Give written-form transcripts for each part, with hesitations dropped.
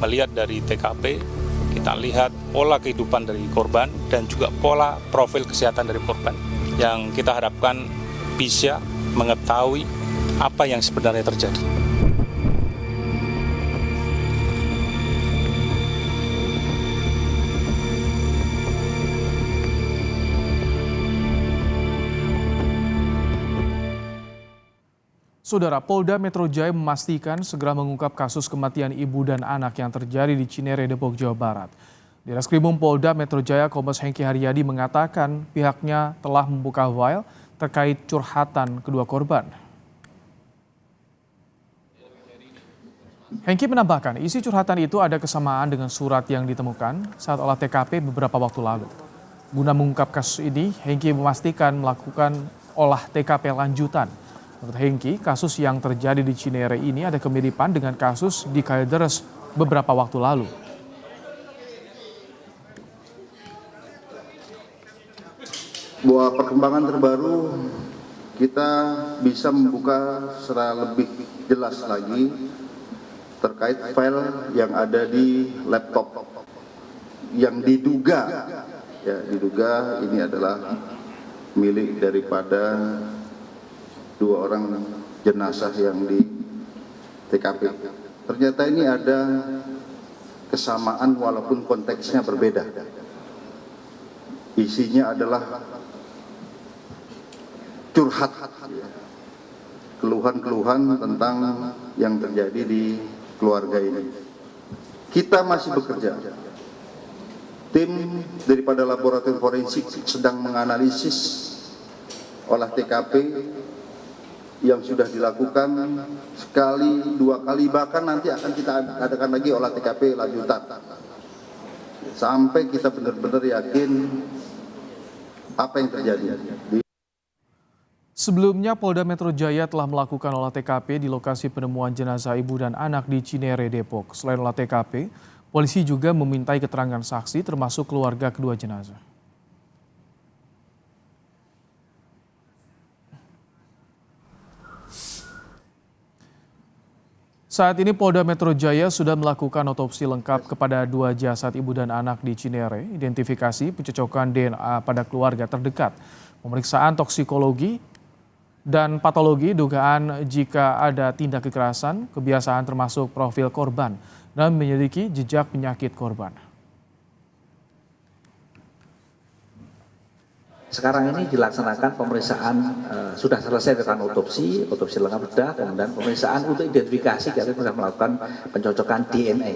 melihat dari TKP, kita lihat pola kehidupan dari korban dan juga pola profil kesehatan dari korban yang kita harapkan bisa mengetahui apa yang sebenarnya terjadi. Saudara, Polda Metro Jaya memastikan segera mengungkap kasus kematian ibu dan anak yang terjadi di Cinere, Depok, Jawa Barat. Di Reskrimum Polda Metro Jaya, Kombes Hengki Haryadi mengatakan pihaknya telah membuka file terkait curhatan kedua korban. Hengki menambahkan isi curhatan itu ada kesamaan dengan surat yang ditemukan saat olah TKP beberapa waktu lalu. Guna mengungkap kasus ini, Hengki memastikan melakukan olah TKP lanjutan. Menurut Hengki, kasus yang terjadi di Cinere ini ada kemiripan dengan kasus di Kalideres beberapa waktu lalu. Bahwa perkembangan terbaru kita bisa membuka secara lebih jelas lagi terkait file yang ada di laptop yang diduga ini adalah milik daripada dua orang jenazah yang di TKP. Ternyata ini ada kesamaan walaupun konteksnya berbeda. Isinya adalah curhat, keluhan-keluhan tentang yang terjadi di keluarga ini. Kita masih bekerja. Tim daripada laboratorium forensik sedang menganalisis olah TKP yang sudah dilakukan sekali, dua kali, bahkan nanti akan kita adakan lagi olah TKP lanjutan. Sampai kita benar-benar yakin apa yang terjadi. Sebelumnya, Polda Metro Jaya telah melakukan olah TKP di lokasi penemuan jenazah ibu dan anak di Cinere, Depok. Selain olah TKP, polisi juga memintai keterangan saksi termasuk keluarga kedua jenazah. Saat ini Polda Metro Jaya sudah melakukan otopsi lengkap kepada dua jasad ibu dan anak di Cinere, identifikasi pencocokan DNA pada keluarga terdekat, pemeriksaan toksikologi dan patologi dugaan jika ada tindak kekerasan, kebiasaan termasuk profil korban, dan menyelidiki jejak penyakit korban. Sekarang ini dilaksanakan pemeriksaan, sudah selesai dengan otopsi lengkap sudah, kemudian pemeriksaan untuk identifikasi, kita sudah melakukan pencocokan DNA.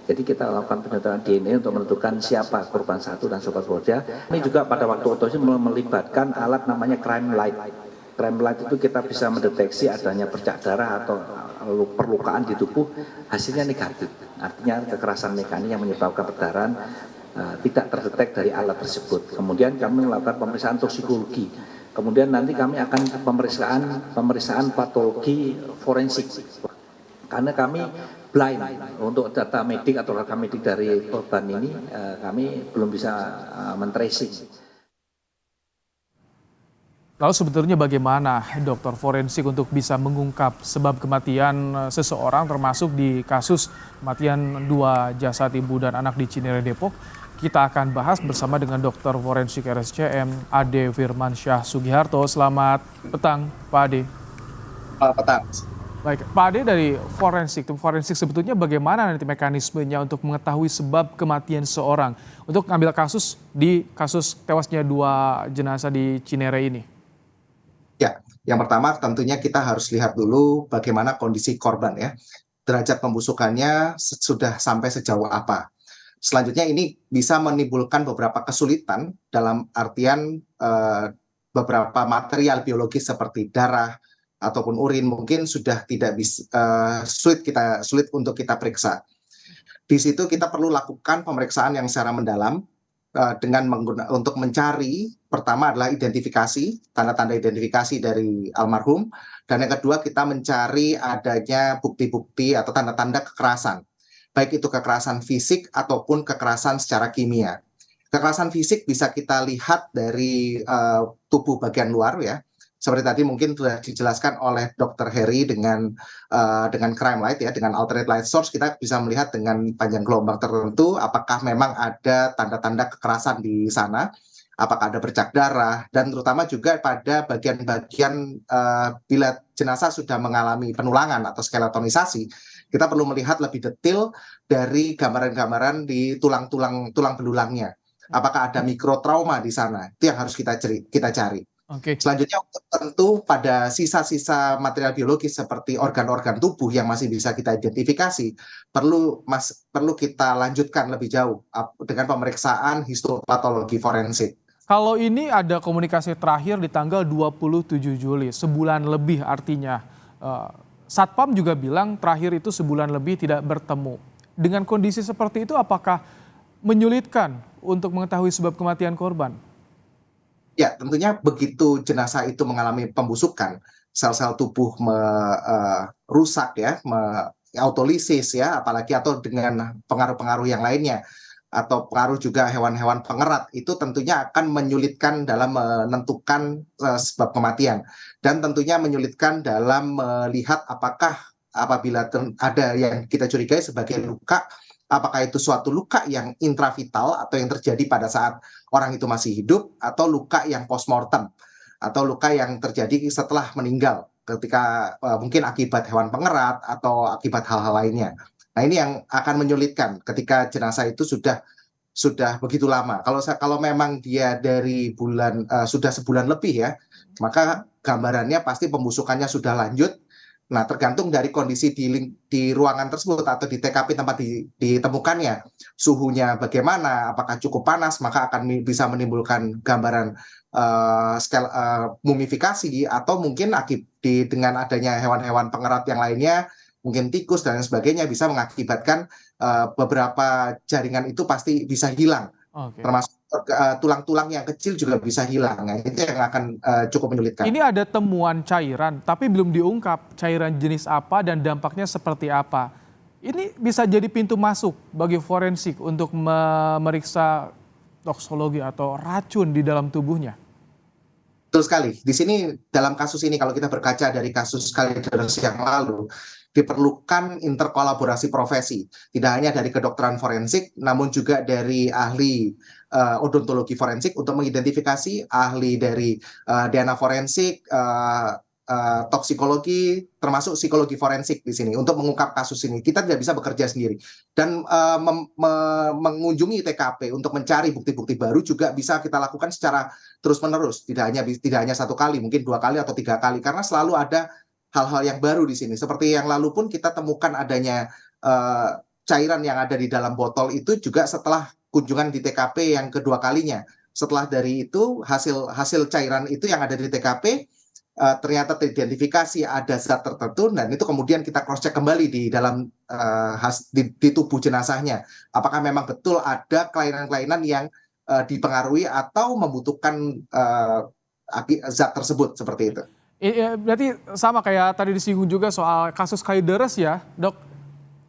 Jadi kita lakukan pencocokan DNA untuk menentukan siapa korban satu dan siapa keluarga. Ini juga pada waktu otopsi melibatkan alat namanya crime light. Crime light itu kita bisa mendeteksi adanya bercak darah atau perlukaan di tubuh, hasilnya negatif. Artinya kekerasan mekanik yang menyebabkan perdarahan tidak terdetek dari alat tersebut. Kemudian kami melakukan pemeriksaan toksikologi. Kemudian nanti kami akan pemeriksaan patologi forensik. Karena kami blind untuk data medik atau rekam medik dari korban ini, kami belum bisa men-tracing. Lalu sebetulnya bagaimana dokter forensik untuk bisa mengungkap sebab kematian seseorang termasuk di kasus kematian dua jasad ibu dan anak di Cinere, Depok? Kita akan bahas bersama dengan dokter forensik RSCM Ade Firmansyah Sugiharto. Selamat petang Pak Ade. Selamat petang. Baik, Pak Ade dari tim forensik sebetulnya bagaimana nanti mekanismenya untuk mengetahui sebab kematian seorang untuk mengambil kasus tewasnya dua jenazah di Cinere ini? Ya, yang pertama tentunya kita harus lihat dulu bagaimana kondisi korban ya. Derajat pembusukannya sudah sampai sejauh apa. Selanjutnya ini bisa menimbulkan beberapa kesulitan dalam artian beberapa material biologis seperti darah ataupun urin mungkin sudah tidak bisa sulit untuk kita periksa. Di situ kita perlu lakukan pemeriksaan yang secara mendalam untuk mencari, pertama adalah identifikasi, tanda-tanda identifikasi dari almarhum, dan yang kedua kita mencari adanya bukti-bukti atau tanda-tanda kekerasan, baik itu kekerasan fisik ataupun kekerasan secara kimia. Kekerasan fisik bisa kita lihat dari tubuh bagian luar ya, seperti tadi mungkin sudah dijelaskan oleh Dr. Heri dengan crime light ya, dengan alternate light source kita bisa melihat dengan panjang gelombang tertentu apakah memang ada tanda-tanda kekerasan di sana, apakah ada bercak darah, dan terutama juga pada bagian-bagian bila jenazah sudah mengalami penulangan atau skeletonisasi, kita perlu melihat lebih detail dari gambaran-gambaran di tulang belulangnya. Apakah ada mikrotrauma di sana? Itu yang harus kita cari. Oke. Selanjutnya tentu pada sisa-sisa material biologis seperti organ-organ tubuh yang masih bisa kita identifikasi perlu kita lanjutkan lebih jauh dengan pemeriksaan histopatologi forensik. Kalau ini ada komunikasi terakhir di tanggal 27 Juli, sebulan lebih artinya. Satpam juga bilang terakhir itu sebulan lebih tidak bertemu. Dengan kondisi seperti itu apakah menyulitkan untuk mengetahui sebab kematian korban? Ya, tentunya begitu jenazah itu mengalami pembusukan, sel-sel tubuh rusak ya, autolisis ya, apalagi atau dengan pengaruh-pengaruh yang lainnya, atau pengaruh juga hewan-hewan pengerat, itu tentunya akan menyulitkan dalam menentukan sebab kematian. Dan tentunya menyulitkan dalam melihat apakah apabila ada yang kita curigai sebagai luka, apakah itu suatu luka yang intravital atau yang terjadi pada saat orang itu masih hidup, atau luka yang postmortem, atau luka yang terjadi setelah meninggal ketika mungkin akibat hewan pengerat atau akibat hal-hal lainnya. Nah, ini yang akan menyulitkan ketika jenazah itu sudah begitu lama. Kalau memang dia dari sudah sebulan lebih ya, maka gambarannya pasti pembusukannya sudah lanjut. Nah, tergantung dari kondisi di ruangan tersebut atau di TKP tempat ditemukannya, suhunya bagaimana, apakah cukup panas, maka akan bisa menimbulkan gambaran mumifikasi, atau mungkin dengan adanya hewan-hewan pengerat yang lainnya, mungkin tikus dan sebagainya, bisa mengakibatkan beberapa jaringan itu pasti bisa hilang. Okay. Termasuk tulang-tulang yang kecil juga bisa hilang. Nah, itu yang akan cukup menyulitkan. Ini ada temuan cairan, tapi belum diungkap cairan jenis apa dan dampaknya seperti apa. Ini bisa jadi pintu masuk bagi forensik untuk memeriksa toksologi atau racun di dalam tubuhnya. Betul sekali. Di sini dalam kasus ini kalau kita berkaca dari kasus Kalideres yang lalu, diperlukan interkolaborasi profesi, tidak hanya dari kedokteran forensik, namun juga dari ahli odontologi forensik untuk mengidentifikasi, ahli dari DNA forensik, toksikologi, termasuk psikologi forensik di sini untuk mengungkap kasus ini. Kita tidak bisa bekerja sendiri, dan mengunjungi TKP untuk mencari bukti-bukti baru juga bisa kita lakukan secara terus-menerus, tidak hanya satu kali, mungkin 2 kali atau 3 kali, karena selalu ada hal-hal yang baru di sini. Seperti yang lalu pun kita temukan adanya cairan yang ada di dalam botol itu juga setelah kunjungan di TKP yang kedua kalinya. Setelah dari itu hasil cairan itu yang ada di TKP ternyata teridentifikasi ada zat tertentu, dan itu kemudian kita cross check kembali di dalam di tubuh jenazahnya. Apakah memang betul ada kelainan-kelainan yang dipengaruhi atau membutuhkan zat tersebut seperti itu. Berarti sama kayak tadi disinggung juga soal kasus Kalideres ya, Dok.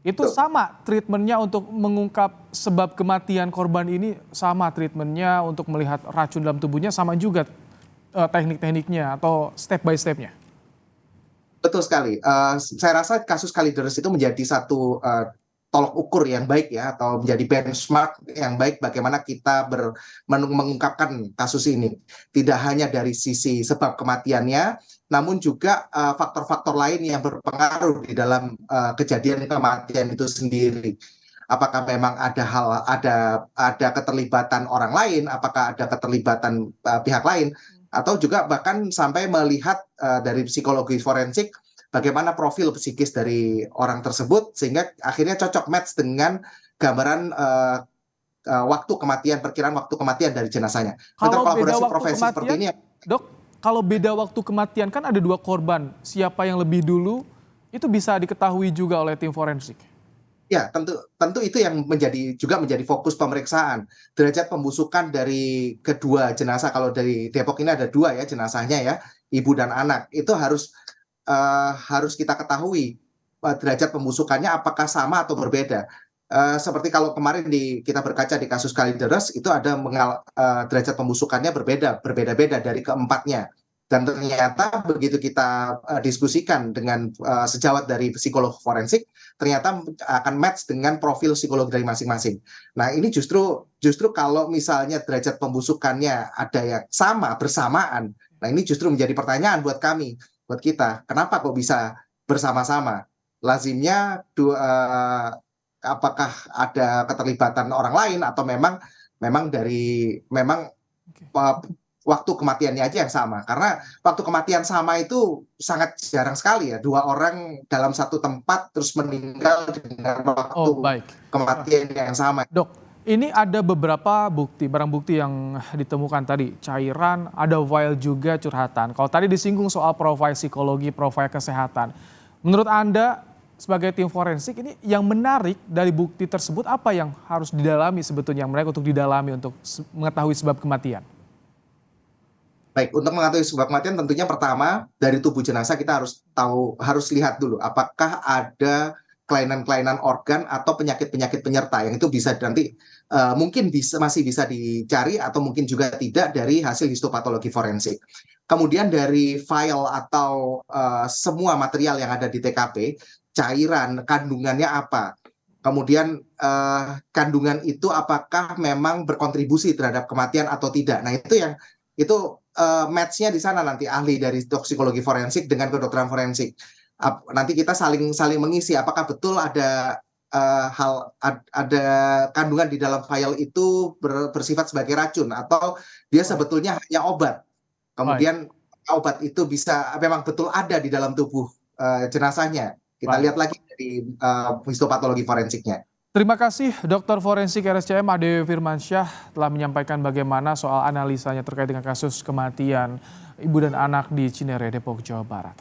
Itu sama treatmentnya untuk mengungkap sebab kematian korban ini, sama treatmentnya untuk melihat racun dalam tubuhnya, sama juga teknik-tekniknya atau step by stepnya. Betul sekali. Saya rasa kasus Kalideres itu menjadi satu tolok ukur yang baik ya, atau menjadi benchmark yang baik bagaimana kita mengungkapkan kasus ini. Tidak hanya dari sisi sebab kematiannya, namun juga faktor-faktor lain yang berpengaruh di dalam kejadian kematian itu sendiri. Apakah memang ada keterlibatan orang lain, apakah ada keterlibatan pihak lain, atau juga bahkan sampai melihat dari psikologi forensik bagaimana profil psikis dari orang tersebut, sehingga akhirnya cocok match dengan gambaran perkiraan waktu kematian dari jenazahnya. Kalau beda waktu profesi kematian, seperti ini, Dok, kalau beda waktu kematian kan ada 2 korban, siapa yang lebih dulu itu bisa diketahui juga oleh tim forensik. Ya, tentu itu yang menjadi fokus pemeriksaan. Derajat pembusukan dari kedua jenazah, kalau dari Depok ini ada 2 ya jenazahnya ya, ibu dan anak, itu harus kita ketahui derajat pembusukannya apakah sama atau berbeda. Seperti kalau kemarin kita berkaca di kasus Kalideres, itu ada derajat pembusukannya berbeda-beda dari keempatnya. Dan ternyata begitu kita diskusikan dengan sejawat dari psikolog forensik, ternyata akan match dengan profil psikologi dari masing-masing. Nah, ini justru kalau misalnya derajat pembusukannya ada yang sama bersamaan, nah ini justru menjadi pertanyaan buat kami, buat kita. Kenapa kok bisa bersama-sama? Lazimnya apakah ada keterlibatan orang lain atau memang waktu kematiannya aja yang sama, karena waktu kematian sama itu sangat jarang sekali ya, 2 orang dalam satu tempat terus meninggal dengan waktu kematian yang sama. Dok, ini ada beberapa barang bukti yang ditemukan tadi, cairan, ada file juga curhatan. Kalau tadi disinggung soal profil psikologi, profil kesehatan, menurut Anda sebagai tim forensik ini yang menarik dari bukti tersebut apa yang harus didalami sebetulnya mereka untuk didalami untuk mengetahui sebab kematian? Baik, untuk mengetahui sebab kematian tentunya pertama dari tubuh jenazah kita harus lihat dulu apakah ada kelainan-kelainan organ atau penyakit-penyakit penyerta yang itu bisa nanti mungkin masih bisa dicari atau mungkin juga tidak dari hasil histopatologi forensik. Kemudian dari file atau semua material yang ada di TKP, cairan, kandungannya apa? Kemudian kandungan itu apakah memang berkontribusi terhadap kematian atau tidak? Nah, itu match-nya di sana nanti ahli dari toksikologi forensik dengan kedokteran forensik. Nanti kita saling mengisi apakah betul ada ada kandungan di dalam file itu bersifat sebagai racun atau dia sebetulnya hanya obat. Kemudian obat itu bisa memang betul ada di dalam tubuh jenazahnya. Kita lihat lagi dari histopatologi forensiknya. Terima kasih Dr. Forensik RSCM Ade Firmansyah telah menyampaikan bagaimana soal analisanya terkait dengan kasus kematian ibu dan anak di Cinere, Depok, Jawa Barat.